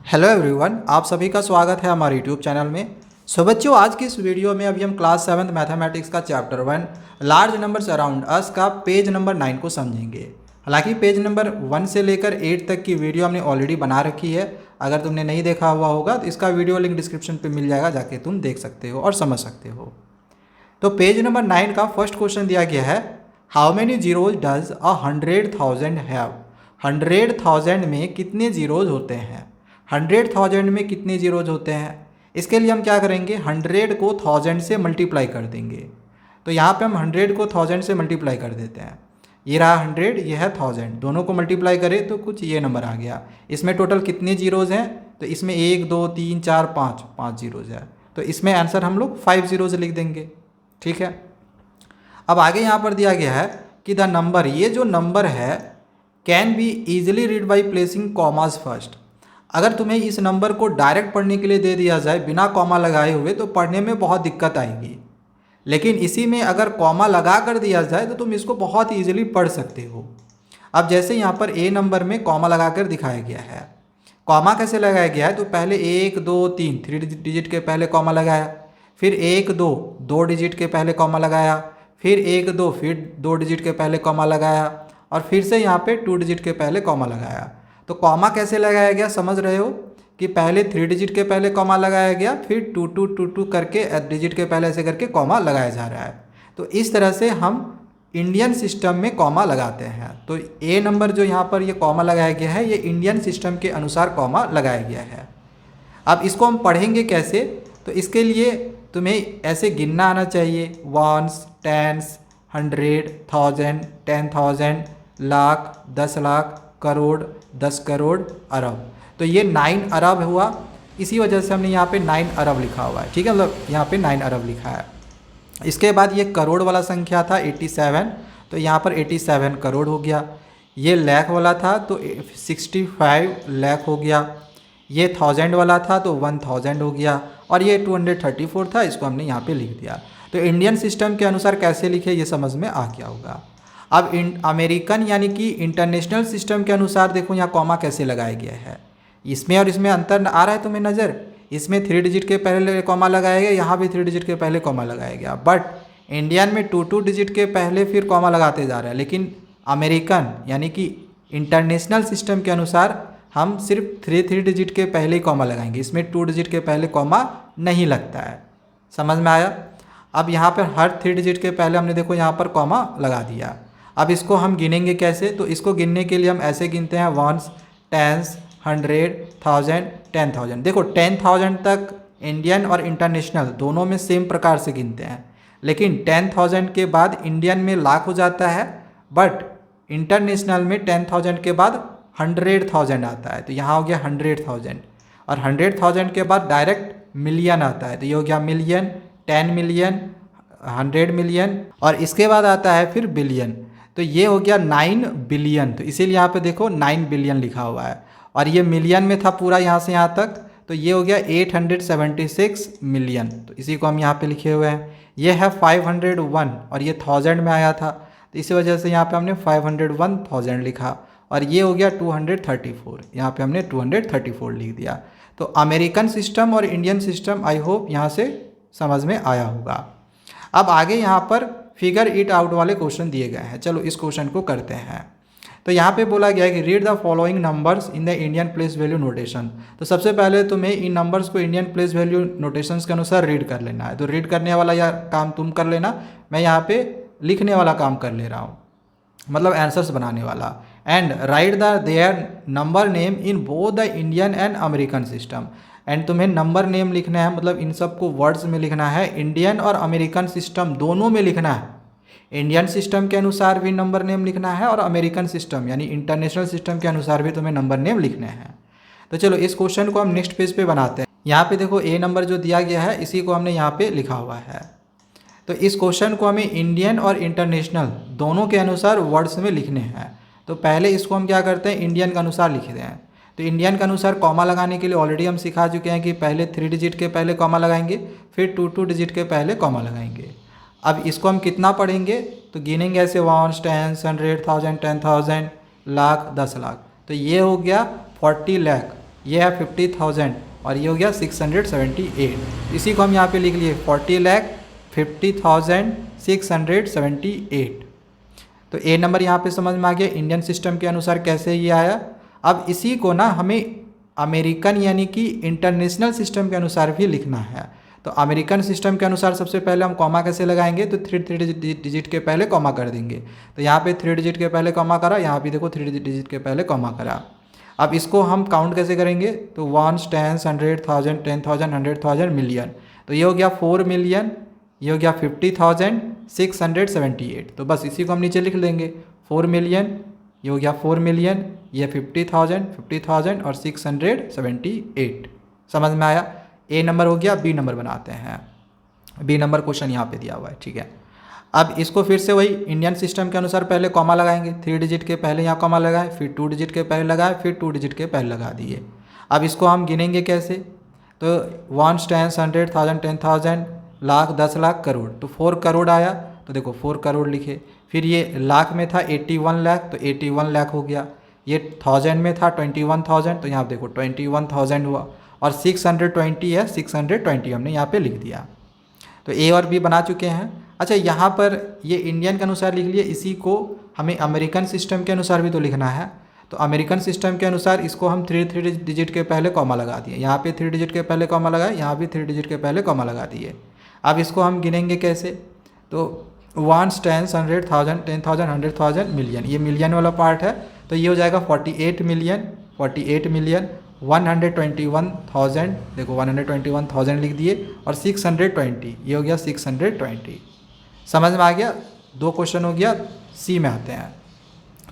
Hello everyone, आप सभी का स्वागत है हमारे यूट्यूब चैनल में। सो बच्चों, आज की इस वीडियो में अभी हम क्लास 7 मैथमेटिक्स का chapter 1 large numbers around us का पेज नंबर 9 को समझेंगे। हालांकि पेज नंबर 1 से लेकर 8 तक की वीडियो हमने ऑलरेडी बना रखी है। अगर तुमने नहीं देखा हुआ होगा तो इसका वीडियो लिंक डिस्क्रिप्शन पर मिल जाएगा, जाके तुम देख सकते हो और समझ सकते हो। तो पेज नंबर 9 का फर्स्ट क्वेश्चन दिया गया है, how many zeros does 100,000 have. 100,000 में कितने जीरोज होते हैं। 100,000 में कितने जीरोज होते हैं, इसके लिए हम क्या करेंगे, 100 को 1000 से मल्टीप्लाई कर देंगे। तो यहाँ पे हम 100 को 1000 से मल्टीप्लाई कर देते हैं। ये रहा 100, ये है 1000, दोनों को मल्टीप्लाई करें तो कुछ ये नंबर आ गया। इसमें टोटल कितने जीरोज हैं, तो इसमें 1 2 3 4 5 जीरोज है। तो इसमें आंसर हम लोग 5 जीरोज लिख देंगे। ठीक है। अब आगे यहाँ पर दिया गया है कि द नंबर, ये जो नंबर है, can be easily read by placing commas first. अगर तुम्हें इस नंबर को डायरेक्ट पढ़ने के लिए दे दिया जाए बिना कॉमा लगाए हुए तो पढ़ने में बहुत दिक्कत आएगी। लेकिन इसी में अगर कॉमा लगा कर दिया जाए तो तुम इसको बहुत ईजिली पढ़ सकते हो। अब जैसे यहाँ पर ए नंबर में कॉमा लगा कर दिखाया गया है। कॉमा कैसे लगाया गया है, तो पहले 1 2 3 3 डिजिट के पहले कॉमा लगाया, फिर 1 2 2 डिजिट के पहले कॉमा लगाया, फिर 1 2 फिर 2 डिजिट के पहले कॉमा लगाया, और फिर से यहाँ पे 2 डिजिट के पहले कॉमा लगाया। तो कॉमा कैसे लगाया गया समझ रहे हो, कि पहले 3 डिजिट के पहले कॉमा लगाया गया, फिर 2 2 2 2 करके डिजिट के पहले ऐसे करके कॉमा लगाया जा रहा है। तो इस तरह से हम इंडियन सिस्टम में कॉमा लगाते हैं। तो ए नंबर जो यहाँ पर ये कॉमा लगाया गया है, ये इंडियन सिस्टम के अनुसार कॉमा लगाया गया है। अब इसको हम पढ़ेंगे कैसे, तो इसके लिए तुम्हें ऐसे गिनना आना चाहिए, वंस, टेंस, 100, 1000, 10,000, लाख, 10 लाख, करोड़, 10 करोड़, अरब। तो ये 9 अरब हुआ, इसी वजह से हमने यहाँ पे 9 अरब लिखा हुआ है। ठीक है, मतलब यहाँ पे 9 अरब लिखा है। इसके बाद ये करोड़ वाला संख्या था 87, तो यहाँ पर 87 करोड़ हो गया। ये लाख वाला था तो 65 लाख हो गया। ये 1000 वाला था तो 1000 हो गया, और ये 234 था, इसको हमने यहाँ पे लिख दिया। तो इंडियन सिस्टम के अनुसार कैसे लिखे ये समझ में आ गया होगा। अब अमेरिकन यानी कि इंटरनेशनल सिस्टम के अनुसार देखो यहाँ कॉमा कैसे लगाया गया है। इसमें और इसमें अंतर आ रहा है तुम्हें नज़र, इसमें 3 डिजिट के पहले कॉमा लगाया गया, यहाँ भी 3 डिजिट के पहले कॉमा लगाया गया। बट इंडियन में 2 डिजिट के पहले फिर कॉमा लगाते जा रहे हैं। लेकिन अमेरिकन यानी कि इंटरनेशनल सिस्टम के अनुसार हम सिर्फ 3 डिजिट के पहले ही कॉमा लगाएंगे, इसमें 2 डिजिट के पहले कॉमा नहीं लगता है। समझ में आया। अब यहाँ पर हर 3 डिजिट के पहले हमने देखो यहाँ पर कॉमा लगा दिया। अब इसको हम गिनेंगे कैसे, तो इसको गिनने के लिए हम ऐसे गिनते हैं, वंस, टेंस, 100, 1000, 10,000। देखो 10,000 तक इंडियन और इंटरनेशनल दोनों में सेम प्रकार से गिनते हैं। लेकिन 10,000 के बाद इंडियन में लाख हो जाता है, बट इंटरनेशनल में 10,000 के बाद 100,000 आता है। तो यहाँ हो गया 100,000, और 100,000 के बाद डायरेक्ट मिलियन आता है। तो ये हो गया मिलियन, 10 मिलियन, 100 मिलियन, और इसके बाद आता है फिर बिलियन। तो ये हो गया 9 बिलियन। तो इसीलिए यहाँ पे देखो 9 बिलियन लिखा हुआ है, और ये मिलियन में था पूरा यहाँ से यहाँ तक। तो ये हो गया 876 मिलियन। तो इसी को हम यहाँ पे लिखे हुए हैं। ये है 501, और ये 1000 में आया था, तो इसी वजह से यहाँ पे हमने 501,000 लिखा। और ये हो गया 234, यहाँ पे हमने 234 लिख दिया। तो अमेरिकन सिस्टम और इंडियन सिस्टम आई होप यहाँ से समझ में आया होगा। अब आगे यहाँ पर फिगर इट आउट वाले क्वेश्चन दिए गए हैं। चलो इस क्वेश्चन को करते हैं। तो यहाँ पे बोला गया है कि read the following numbers in the Indian place value notation. तो सबसे पहले तुम्हें इन नंबर्स को इंडियन प्लेस वैल्यू नोटेशंस के अनुसार रीड कर लेना है। तो रीड करने वाला या काम तुम कर लेना, मैं यहाँ पे लिखने वाला काम कर ले रहा हूँ, मतलब आंसर्स बनाने वाला। And write the their number name in both the Indian and American system. And तुम्हें नंबर नेम लिखना है, मतलब इन सबको वर्ड्स में लिखना है, इंडियन और अमेरिकन सिस्टम दोनों में लिखना है। इंडियन सिस्टम के अनुसार भी नंबर नेम लिखना है, और अमेरिकन सिस्टम यानी इंटरनेशनल सिस्टम के अनुसार भी तुम्हें नंबर नेम लिखने हैं। तो चलो इस क्वेश्चन को हम नेक्स्ट पेज पे बनाते हैं। यहाँ पे देखो ए नंबर जो दिया गया है इसी को हमने यहाँ पे लिखा हुआ है। तो इस क्वेश्चन को हमें इंडियन और इंटरनेशनल दोनों के अनुसार वर्ड्स में लिखने हैं। तो पहले इसको हम क्या करते हैं, इंडियन के अनुसार लिखते हैं। तो इंडियन के अनुसार कॉमा लगाने के लिए ऑलरेडी हम सिखा चुके हैं कि पहले 3 डिजिट के पहले कॉमा लगाएंगे, फिर 2 डिजिट के पहले कॉमा लगाएंगे। अब इसको हम कितना पढ़ेंगे, तो गिनेंगे ऐसे, 1 10 100 1000 10,000 लाख 10 लाख। तो ये हो गया 40 लाख, ये है 50,000 और ये हो गया 678। इसी को हम यहाँ पे लिख लिए 40,50,678। तो ए नंबर यहाँ पे समझ में आ गया इंडियन सिस्टम के अनुसार कैसे ये आया। अब इसी को ना हमें अमेरिकन यानी कि इंटरनेशनल सिस्टम के अनुसार भी लिखना है। तो अमेरिकन सिस्टम के अनुसार सबसे पहले हम कॉमा कैसे लगाएंगे, तो थ्री डिजिट के पहले कॉमा कर देंगे। तो यहाँ पे 3 डिजिट के पहले कॉमा करा, यहाँ भी देखो 3 डिजिट के पहले कॉमा करा। अब इसको हम काउंट कैसे करेंगे, तो 1, 10, 100,000, 10,000, 100,000, मिलियन। तो ये हो गया 4 मिलियन, ये हो गया 50,678। तो बस इसी को हम नीचे लिख लेंगे 4 मिलियन, ये हो गया 4 मिलियन, ये 50,000 और 678। समझ में आया। ए नंबर हो गया। बी नंबर बनाते हैं। बी नंबर क्वेश्चन यहाँ पे दिया हुआ है, ठीक है। अब इसको फिर से वही इंडियन सिस्टम के अनुसार पहले कॉमा लगाएंगे, 3 डिजिट के पहले यहाँ कॉमा लगाए, फिर 2 डिजिट के पहले लगाए, फिर 2 डिजिट के पहले लगा दिए। अब इसको हम गिनेंगे कैसे, तो 1, 10, 100,000, 10,000, लाख, 10 लाख, करोड़। तो 4 करोड़ आया, तो देखो 4 करोड़ लिखे। फिर ये लाख में था 81 लाख, तो 81 लाख हो गया। ये 1000 में था 21,000, तो यहाँ देखो 21,000 हुआ। और 620 है, 620 हमने यहाँ पे लिख दिया। तो ए और बी बना चुके हैं। अच्छा, यहाँ पर ये इंडियन के अनुसार लिख लिए, इसी को हमें अमेरिकन सिस्टम के अनुसार भी तो लिखना है। तो अमेरिकन सिस्टम के अनुसार इसको हम 3 डिजिट के पहले कॉमा लगा दिए, यहाँ पे 3 डिजिट के पहले कॉमा लगाए, यहाँ भी 3 डिजिट के पहले कॉमा लगा दिए। अब इसको हम गिनेंगे कैसे, तो 1, 10, 100,000, 10,000, 100,000, मिलियन। ये मिलियन वाला पार्ट है, तो ये हो जाएगा 48 मिलियन, 121,000। देखो 121,000 लिख दिए, और 620, ये हो गया 620। समझ में आ गया। 2 क्वेश्चन हो गया। सी में आते हैं।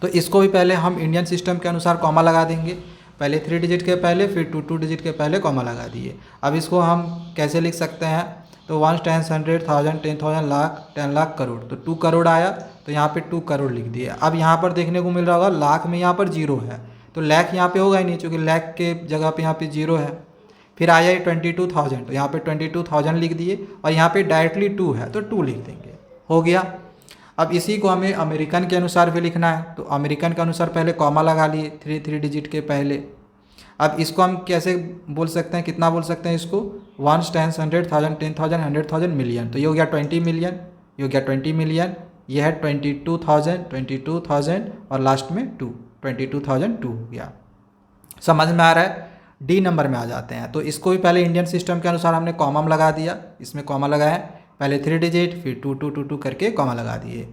तो इसको भी पहले हम इंडियन सिस्टम के अनुसार कॉमा लगा देंगे, पहले 3 डिजिट के पहले, फिर 2 डिजिट के पहले कॉमा लगा दिए। अब इसको हम कैसे लिख सकते हैं, तो 1, 10, 100,000, 10,000, लाख, 10 लाख, करोड़। तो 2 करोड़ आया, तो यहाँ पे 2 करोड़ लिख दिए। अब यहाँ पर देखने को मिल रहा होगा लाख में यहाँ पर 0 है, तो लाख यहाँ पे होगा ही नहीं, क्योंकि लाख के जगह पे यहाँ पे 0 है। फिर आया ये 22,000, तो यहाँ पे 22,000 लिख दिए, और यहाँ पे डायरेक्टली 2 है, तो 2 लिख देंगे, हो गया। अब इसी को हमें अमेरिकन के अनुसार भी लिखना है। तो अमेरिकन के अनुसार पहले कॉमा लगा लिए 3 डिजिट के पहले। अब इसको हम कैसे बोल सकते हैं, कितना बोल सकते हैं इसको, 1, 10, 100,000, 10,000, 100,000, मिलियन। तो ये हो गया 20 मिलियन, ये हो गया 20 मिलियन, ये है 22,000 और लास्ट में 2, 22,002 हो गया। समझ में आ रहा है। डी नंबर में आ जाते हैं। तो इसको भी पहले इंडियन सिस्टम के अनुसार हमने कॉमा लगा दिया, इसमें कॉमा लगाया, पहले 3 डिजिट, फिर 2, 2, 2, 2 करके कॉमा लगा दिए।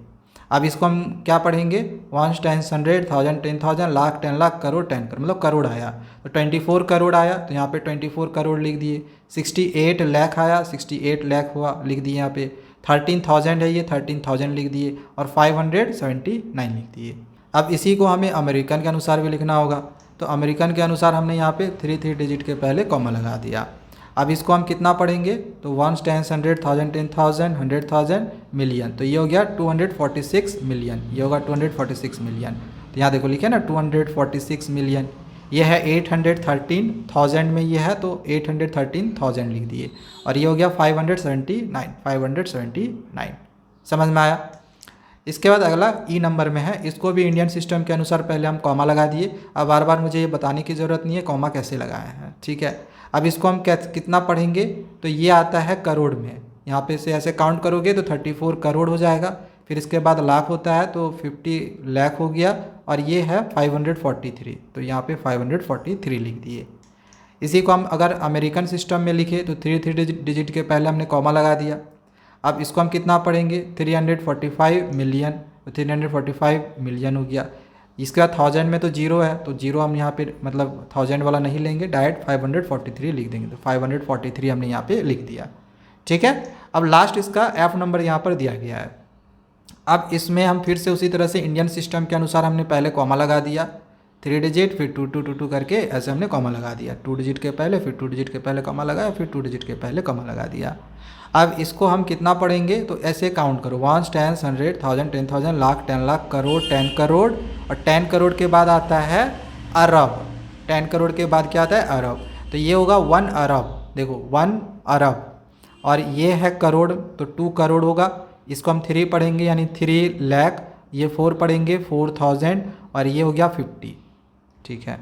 अब इसको हम क्या पढ़ेंगे, 1, 10, 100,000, 10,000, लाख, 10 लाख, करोड़, 10 करोड़, मतलब करोड़ आया। तो 24 करोड़ आया, तो यहाँ पे 24 करोड़ लिख दिए। 68 लाख आया, 68 लाख हुआ, लिख दिए यहाँ पे। 13,000 है ये, 13,000 लिख दिए, और 579 लिख दिए। अब इसी को हमें अमेरिकन के अनुसार भी लिखना होगा। तो अमेरिकन के अनुसार हमने यहाँ पे 3 डिजिट के पहले कॉमा लगा दिया। अब इसको हम कितना पढ़ेंगे, तो 1, 10, 100,000, 10,000, 100,000, मिलियन। तो ये हो गया 246 मिलियन, ये होगा 246 मिलियन। तो यहाँ देखो लिखे ना 246 मिलियन। ये है 813,000 में ये है, तो 813,000 लिख दिए, और ये हो गया 579। समझ में आया। इसके बाद अगला ई नंबर में है, इसको भी इंडियन सिस्टम के अनुसार पहले हम कॉमा लगा दिए। अब बार बार मुझे ये बताने की ज़रूरत नहीं है कॉमा कैसे लगाए हैं, ठीक है। अब इसको हम कितना पढ़ेंगे, तो ये आता है करोड़ में। यहाँ पे से ऐसे काउंट करोगे तो 34 करोड़ हो जाएगा। फिर इसके बाद लाख होता है, तो 50 लाख हो गया, और ये है 543, तो यहाँ पे 543 लिख दिए। इसी को हम अगर अमेरिकन सिस्टम में लिखे तो 3 डिजिट के पहले हमने कॉमा लगा दिया। अब इसको हम कितना पढ़ेंगे, 345 मिलियन, तो 345 मिलियन हो गया। इसके बाद 1000 में तो 0 है, तो 0 हम यहाँ पे मतलब 1000 वाला नहीं लेंगे, डायरेक्ट 543 लिख देंगे। तो 543 हमने यहाँ पे लिख दिया, ठीक है। अब लास्ट इसका एफ नंबर यहाँ पर दिया गया है। अब इसमें हम फिर से उसी तरह से इंडियन सिस्टम के अनुसार हमने पहले कॉमा लगा दिया, 3 डिजिट, फिर 2, 2, 2, 2 करके ऐसे हमने कॉमा लगा दिया। 2 डिजिट के पहले, फिर 2 डिजिट के पहले कॉमा लगाया, फिर 2 डिजिट के पहले कॉमा लगा दिया। अब इसको हम कितना पढ़ेंगे, तो ऐसे काउंट करो, 1, 10, 100,000, 10,000, लाख, 10 लाख, करोड़, 10 करोड़, और 10 करोड़ के बाद आता है अरब। 10 करोड़ के बाद क्या आता है, अरब। तो ये होगा 1 अरब, देखो 1 अरब, और ये है करोड़, तो 2 करोड़ होगा। इसको हम 3 पढ़ेंगे, यानी 3 लाख, ये 4 पढ़ेंगे 4,000, और ये हो गया 50, ठीक है।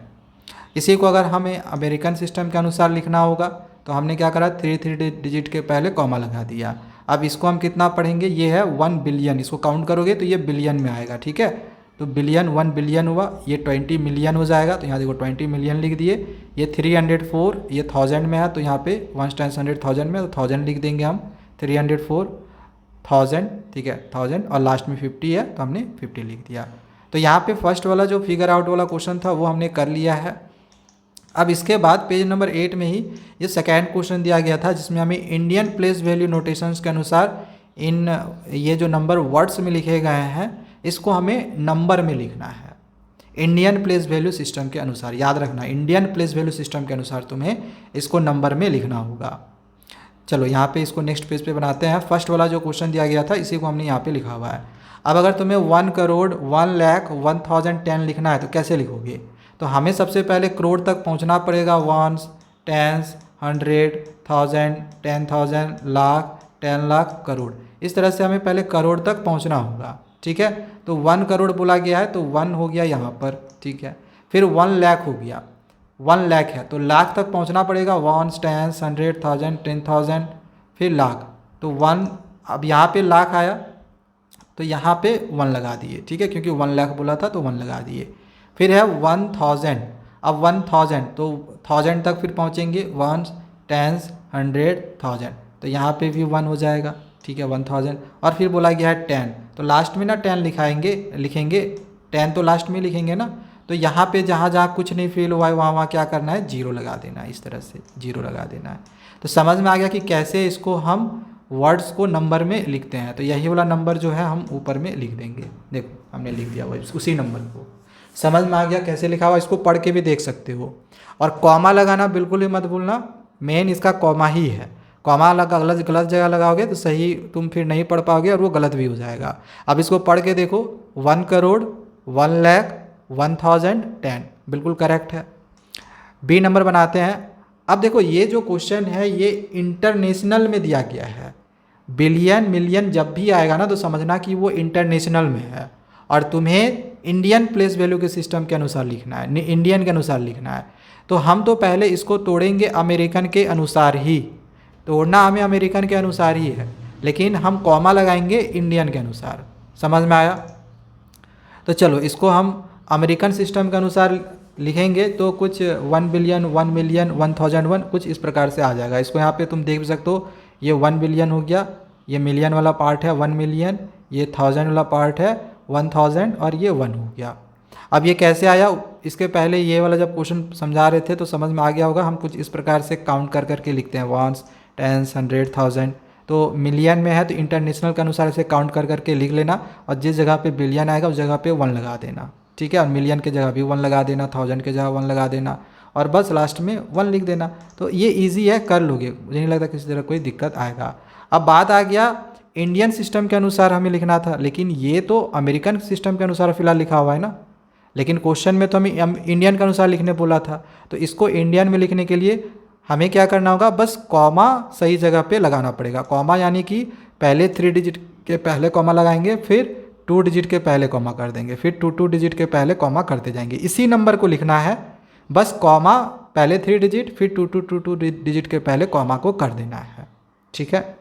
इसी को अगर हमें अमेरिकन सिस्टम के अनुसार लिखना होगा तो हमने क्या करा, थ्री डिजिट के पहले कॉमा लगा दिया। अब इसको हम कितना पढ़ेंगे, ये है 1 बिलियन, इसको काउंट करोगे तो ये बिलियन में आएगा, ठीक है। तो बिलियन 1 बिलियन हुआ, ये 20 मिलियन हो जाएगा, तो यहाँ देखो 20 मिलियन लिख दिए। ये 304, ये 1000 में है तो यहाँ पे 1 टाइम्स 100,000 में, तो 1000 लिख देंगे हम, 304,000, ठीक है 1000, और लास्ट में 50 है तो हमने 50 लिख दिया। तो यहाँ पे फर्स्ट वाला जो फिगर आउट वाला क्वेश्चन था वो हमने कर लिया है। अब इसके बाद पेज नंबर 8 में ही ये सेकेंड क्वेश्चन दिया गया था, जिसमें हमें इंडियन प्लेस वैल्यू नोटेशंस के अनुसार इन ये जो नंबर वर्ड्स में लिखे गए हैं इसको हमें नंबर में लिखना है। इंडियन प्लेस वैल्यू सिस्टम के अनुसार, याद रखना, इंडियन प्लेस वैल्यू सिस्टम के अनुसार तुम्हें इसको नंबर में लिखना होगा। चलो यहाँ पे इसको नेक्स्ट पेज पे बनाते हैं। फर्स्ट वाला जो क्वेश्चन दिया गया था इसी को हमने यहाँ पे लिखा हुआ है। अब अगर तुम्हें 1 करोड़ 1 लाख 1010 लिखना है तो कैसे लिखोगे, तो हमें सबसे पहले करोड़ तक पहुंचना पड़ेगा। 1s, 10s, 100, 1000, 10,000, लाख, 10 लाख, करोड़, इस तरह से हमें पहले करोड़ तक पहुंचना होगा, ठीक है। तो 1 करोड़ बोला गया है तो 1 हो गया यहाँ पर, ठीक है। फिर 1 लाख हो गया, 1 लाख है तो लाख तक पहुंचना पड़ेगा। 1s, 10s, 100, 1000, 10,000, फिर लाख, तो 1, अब यहाँ पे लाख आया तो यहाँ पे 1 लगा दिए, ठीक है, क्योंकि 1 लाख बोला था तो 1 लगा दिए। फिर है 1000, अब 1000 तो 1000 तक फिर पहुँचेंगे, 1s, 10s, 100, 1000, तो यहाँ पे भी 1 हो जाएगा, ठीक है 1000। और फिर बोला गया है 10, तो लास्ट में ना 10 लिखेंगे 10 तो लास्ट में लिखेंगे ना, तो यहाँ पे जहाँ जहाँ कुछ नहीं फिल हुआ है वहाँ क्या करना है, 0 लगा देना है, इस तरह से 0 लगा देना है। तो समझ में आ गया कि कैसे इसको हम वर्ड्स को नंबर में लिखते हैं। तो यही वाला नंबर जो है हम ऊपर में लिख देंगे, देखो हमने लिख दिया हुआ उसी नंबर को। समझ में आ गया कैसे लिखा हुआ, इसको पढ़ के भी देख सकते हो। और कॉमा लगाना बिल्कुल ही मत भूलना, मेन इसका कॉमा ही है। कॉमा गलत जगह लगाओगे तो सही तुम फिर नहीं पढ़ पाओगे और वो गलत भी हो जाएगा। अब इसको पढ़ के देखो, 1 करोड़ 1 लाख 1010, बिल्कुल करेक्ट है। बी नंबर बनाते हैं। अब देखो ये जो क्वेश्चन है ये इंटरनेशनल में दिया गया है। बिलियन मिलियन जब भी आएगा ना तो समझना कि वो इंटरनेशनल में है, और तुम्हें इंडियन प्लेस वैल्यू के सिस्टम के अनुसार लिखना है, इंडियन के अनुसार लिखना है। तो हम तो पहले इसको तोड़ेंगे अमेरिकन के अनुसार ही, तोड़ना हमें अमेरिकन के अनुसार ही है, लेकिन हम कॉमा लगाएंगे इंडियन के अनुसार। समझ में आया। तो चलो इसको हम अमेरिकन सिस्टम के अनुसार लिखेंगे तो कुछ 1 बिलियन 1 मिलियन 1001 कुछ इस प्रकार से आ जाएगा। इसको यहाँ पे तुम देख सकते हो, ये 1 बिलियन हो गया, ये मिलियन वाला पार्ट है 1 मिलियन, ये 1000 वाला पार्ट है 1000, और ये 1 हो गया। अब ये कैसे आया, इसके पहले ये वाला जब क्वेश्चन समझा रहे थे तो समझ में आ गया होगा। हम कुछ इस प्रकार से काउंट कर करके लिखते हैं, 1s, 10s, 100, 1000। तो मिलियन में है तो इंटरनेशनल के अनुसार इसे काउंट कर करके लिख लेना, और जिस जगह पे बिलियन आएगा उस जगह पे 1 लगा देना, ठीक है। और मिलियन के जगह भी 1 लगा देना, 1000 के जगह 1 लगा देना, और बस लास्ट में 1 लिख देना। तो ये ईजी है, कर लोगे, मुझे नहीं लगता किसी तरह कोई दिक्कत आएगा। अब बात आ गया इंडियन सिस्टम के अनुसार हमें लिखना था, लेकिन ये तो अमेरिकन सिस्टम के अनुसार फिलहाल लिखा हुआ है ना, लेकिन क्वेश्चन में तो हमें इंडियन के अनुसार लिखने बोला था। तो इसको इंडियन में लिखने के लिए हमें क्या करना होगा, बस कॉमा सही जगह पे लगाना पड़ेगा। कॉमा यानी कि पहले 3 डिजिट के पहले कॉमा लगाएंगे, फिर 2 डिजिट के पहले कॉमा कर देंगे, फिर 2 डिजिट के पहले कॉमा करते जाएंगे। इसी नंबर को लिखना है, बस कॉमा पहले 3 डिजिट फिर 2 डिजिट के पहले कॉमा को कर देना है, ठीक है।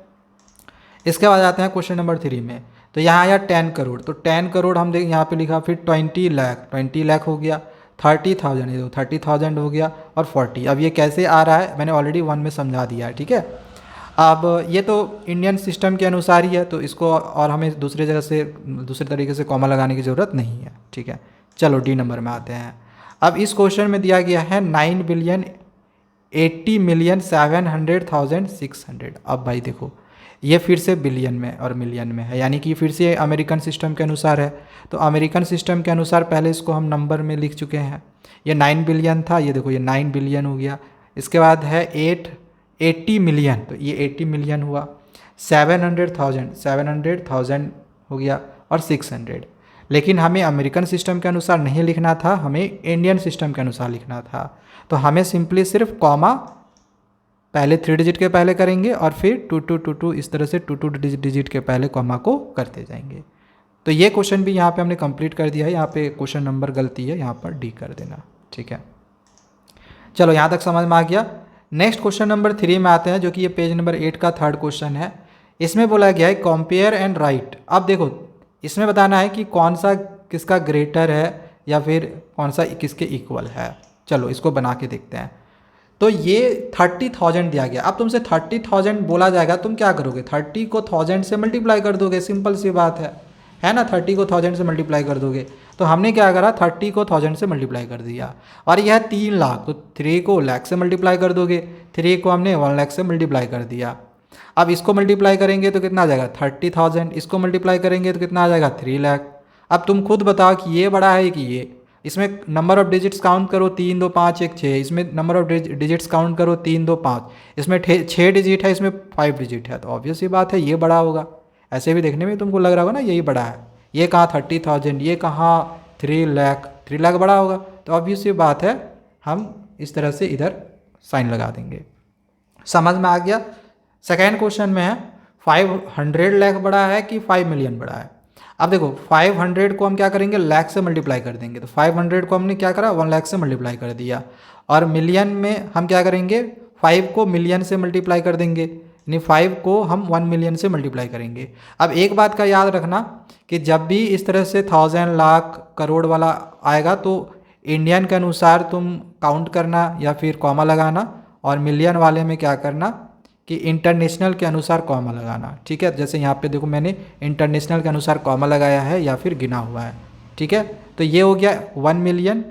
इसके बाद आते हैं क्वेश्चन नंबर 3 में। तो यहाँ आया 10 करोड़, तो 10 करोड़ हम देख यहाँ पे लिखा, फिर 20 लाख हो गया, 30,000 ये 30,000 हो गया, और 40। अब ये कैसे आ रहा है मैंने ऑलरेडी 1 में समझा दिया है, ठीक है। अब ये तो इंडियन सिस्टम के अनुसार ही है, तो इसको और हमें दूसरे जगह से दूसरे तरीके से कॉमा लगाने की ज़रूरत नहीं है, ठीक है। चलो डी नंबर में आते हैं। अब इस क्वेश्चन में दिया गया है 9 बिलियन 80 मिलियन 700,600। अब भाई देखो ये फिर से बिलियन में और मिलियन में है, यानी कि फिर से अमेरिकन सिस्टम के अनुसार है। तो अमेरिकन सिस्टम के अनुसार पहले इसको हम नंबर में लिख चुके हैं। ये 9 बिलियन था, ये देखो ये 9 बिलियन हो गया। इसके बाद है 80 मिलियन, तो ये 80 मिलियन हुआ। 700,000 हो गया, और 600। लेकिन हमें अमेरिकन सिस्टम के अनुसार नहीं लिखना था, हमें इंडियन सिस्टम के अनुसार लिखना था। तो हमें सिंपली सिर्फ कॉमा पहले 3 डिजिट के पहले करेंगे, और फिर 2 इस तरह से 2 डिजिट के पहले कॉमा को करते जाएंगे। तो ये क्वेश्चन भी यहाँ पे हमने कंप्लीट कर दिया है। यहाँ पे क्वेश्चन नंबर गलती है, यहाँ पर डी कर देना, ठीक है। चलो यहाँ तक समझ में आ गया। नेक्स्ट क्वेश्चन नंबर 3 में आते हैं, जो कि ये पेज नंबर 8 का थर्ड क्वेश्चन है। इसमें बोला गया है कंपेयर एंड राइट। अब देखो इसमें बताना है कि कौन सा किसका ग्रेटर है या फिर कौन सा किसके इक्वल है। चलो इसको बना के देखते हैं। तो ये 30,000 दिया गया। अब तुमसे 30,000 बोला जाएगा, तुम क्या करोगे? 30 को 1000 से मल्टीप्लाई कर दोगे, सिंपल सी बात है ना। 30 को 1000 से मल्टीप्लाई कर दोगे। तो हमने क्या करा, 30 को 1000 से मल्टीप्लाई कर दिया। और यह 3 लाख, तो 3 को लाख से मल्टीप्लाई कर दोगे। 3 को हमने 1 लाख से मल्टीप्लाई कर दिया। अब इसको मल्टीप्लाई करेंगे तो कितना आ जाएगा? 30,000। इसको मल्टीप्लाई करेंगे तो कितना आ जाएगा? 3 लाख। अब तुम खुद बताओ कि ये बड़ा है कि ये। इसमें नंबर ऑफ डिजिट्स काउंट करो, 3 2 5 1 6। इसमें नंबर ऑफ डिजिट्स काउंट करो, 3 2 5। इसमें 6 डिजिट है, इसमें 5 डिजिट है, तो ऑब्वियस ही बात है ये बड़ा होगा। ऐसे भी देखने में तुमको लग रहा होगा ना यही बड़ा है। ये कहाँ 30,000, ये कहाँ 3 लाख। 3 लाख बड़ा होगा, तो ऑब्वियस ही बात है हम इस तरह से इधर साइन लगा देंगे। समझ में आ गया। सेकेंड क्वेश्चन में है 500 लाख बड़ा है कि 5 मिलियन बड़ा है। अब देखो 500 को हम क्या करेंगे? लाख से मल्टीप्लाई कर देंगे। तो 500 को हमने क्या करा? 1 लाख से मल्टीप्लाई कर दिया। और मिलियन में हम क्या करेंगे? 5 को मिलियन से मल्टीप्लाई कर देंगे, यानी 5 को हम 1 मिलियन से मल्टीप्लाई करेंगे। अब एक बात का याद रखना कि जब भी इस तरह से 1000 लाख करोड़ वाला आएगा तो इंडियन के अनुसार तुम काउंट करना या फिर कॉमा लगाना, और मिलियन वाले में क्या करना कि इंटरनेशनल के अनुसार कॉमा लगाना। ठीक है, जैसे यहाँ पे देखो मैंने इंटरनेशनल के अनुसार कॉमा लगाया है या फिर गिना हुआ है। ठीक है, तो ये हो गया 1 मिलियन।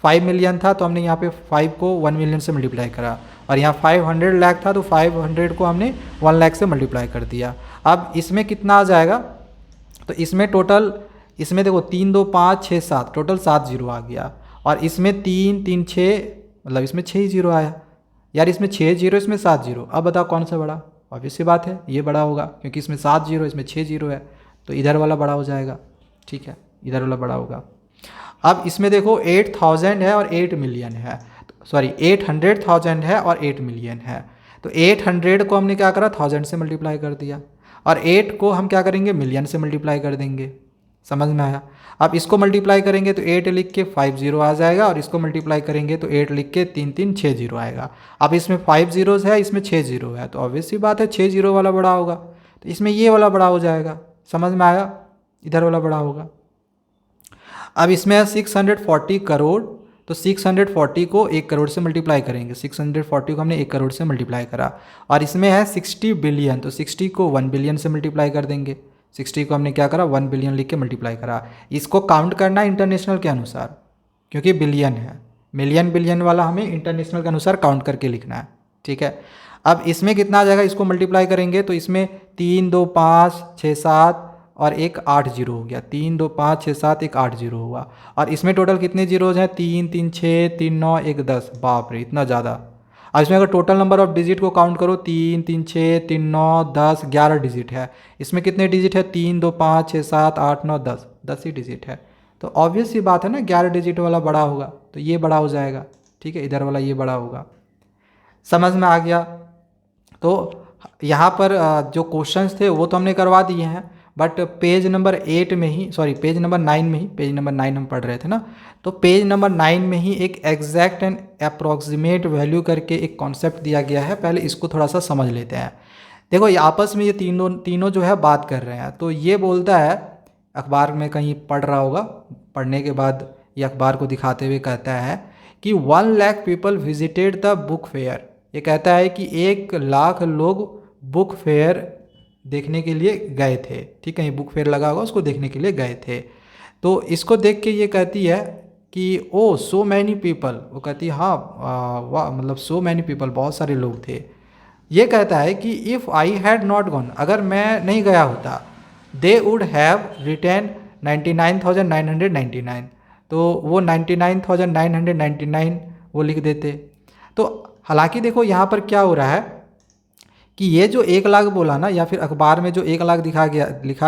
5 मिलियन था तो हमने यहाँ पे 5 को 1 मिलियन से मल्टीप्लाई करा, और यहाँ 500 लाख था तो 500 को हमने 1 लाख से मल्टीप्लाई कर दिया। अब इसमें कितना आ जाएगा? तो इसमें टोटल, इसमें देखो 3 2 5 6 7, टोटल 7 जीरो आ गया। और इसमें 3 3 6, मतलब इसमें 6 जीरो आया यार। इसमें 6 जीरो, इसमें 7 जीरो। अब बताओ कौन सा बड़ा? ऑब्वियस सी बात है ये बड़ा होगा, क्योंकि इसमें 7 जीरो, इसमें 6 जीरो है, तो इधर वाला बड़ा हो जाएगा। ठीक है, इधर वाला बड़ा होगा। अब इसमें देखो 8000 है और 8 मिलियन है, सॉरी 800,000 है और 8 मिलियन है। तो 800 को हमने क्या करा? 1000 से मल्टीप्लाई कर दिया, और 8 को हम क्या करेंगे? मिलियन से मल्टीप्लाई कर देंगे। समझ में आया? अब इसको मल्टीप्लाई करेंगे तो 8 लिख के 5 जीरो आ जाएगा, और इसको मल्टीप्लाई करेंगे तो 8 लिख के 3 3 6 जीरो आएगा। अब इसमें 5 जीरोज़ है, इसमें 6 जीरो है, तो ऑब्वियस सी बात है 6 जीरो वाला बड़ा होगा, तो इसमें ये वाला बड़ा हो जाएगा। समझ में आया? इधर वाला बड़ा होगा। अब इसमें है 640 करोड़, तो 640 को 1 करोड़ से मल्टीप्लाई करेंगे। 640 को हमने 1 करोड़ से मल्टीप्लाई करा। और इसमें है 60 बिलियन, तो 60 को 1 बिलियन से मल्टीप्लाई कर देंगे। 60 को हमने क्या करा? 1 बिलियन लिख के मल्टीप्लाई करा। इसको काउंट करना इंटरनेशनल के अनुसार, क्योंकि बिलियन है। मिलियन बिलियन वाला हमें इंटरनेशनल के अनुसार काउंट करके लिखना है। ठीक है, अब इसमें कितना आ जाएगा? इसको मल्टीप्लाई करेंगे तो इसमें 3 2 5 6 7 और एक 8 जीरो हो गया। 3 2 5 6 7 एक 8 जीरो हुआ। और इसमें टोटल कितने जीरोज़ हैं? 3 3 6 3 9 1 10। बाप रे, इतना ज़्यादा। अब इसमें अगर टोटल नंबर ऑफ डिजिट को काउंट करो, 3 3 6 3 9 10 11 डिजिट है। इसमें कितने डिजिट है? 3 2 5 6 7 8 9 10, 10 ही डिजिट है। तो ऑब्वियस सी बात है ना, 11 डिजिट वाला बड़ा होगा, तो ये बड़ा हो जाएगा। ठीक है, इधर वाला ये बड़ा होगा। समझ में आ गया? तो यहाँ पर जो क्वेश्चंस थे वो तो हमने करवा दिए हैं, बट पेज नंबर 8 में ही, सॉरी पेज नंबर 9 में ही, पेज नंबर 9 हम पढ़ रहे थे ना, तो पेज नंबर 9 में ही एक एग्जैक्ट एंड अप्रॉक्सीमेट वैल्यू करके एक कॉन्सेप्ट दिया गया है। पहले इसको थोड़ा सा समझ लेते हैं। देखो ये आपस में ये तीनों जो है बात कर रहे हैं। तो ये बोलता है, अखबार में कहीं पढ़ रहा होगा, पढ़ने के बाद ये अखबार को दिखाते हुए कहता है कि 1 lakh people visited the book fair. ये कहता है कि 1 लाख लोग बुक फेयर देखने के लिए गए थे। ठीक है, ये बुक फेयर लगा होगा, उसको देखने के लिए गए थे। तो इसको देख के ये कहती है कि ओ सो मैनी पीपल, वो कहती है हाँ वाह, मतलब सो मैनी पीपल, बहुत सारे लोग थे। ये कहता है कि if I had not gone, अगर मैं नहीं गया होता, दे वुड हैव रिटर्न 99,999, तो वो 99,999 वो लिख देते। तो हालांकि देखो यहाँ पर क्या हो रहा है कि ये जो 1 लाख बोला ना, या फिर अखबार में जो 1 लाख लिखा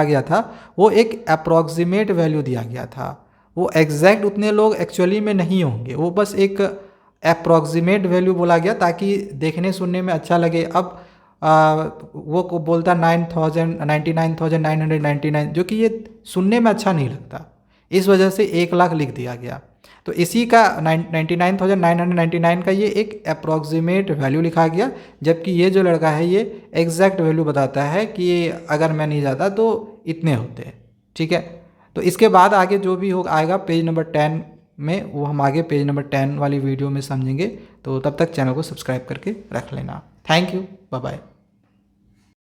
गया था, वो एक अप्रॉक्सीमेट वैल्यू दिया गया था। वो एग्जैक्ट उतने लोग एक्चुअली में नहीं होंगे, वो बस एक अप्रॉक्सीमेट वैल्यू बोला गया ताकि देखने सुनने में अच्छा लगे। अब वो को बोलता 99,999, जो कि ये सुनने में अच्छा नहीं लगता, इस वजह से 1 लाख लिख दिया गया। तो इसी का 99,999 का ये एक अप्रॉक्सीमेट वैल्यू लिखा गया, जबकि ये जो लड़का है ये एग्जैक्ट वैल्यू बताता है कि अगर मैं नहीं जाता तो इतने होते हैं। ठीक है, तो इसके बाद आगे जो भी हो आएगा पेज नंबर 10 में, वो हम आगे पेज नंबर 10 वाली वीडियो में समझेंगे। तो तब तक चैनल को सब्सक्राइब करके रख लेना। Thank you, bye bye.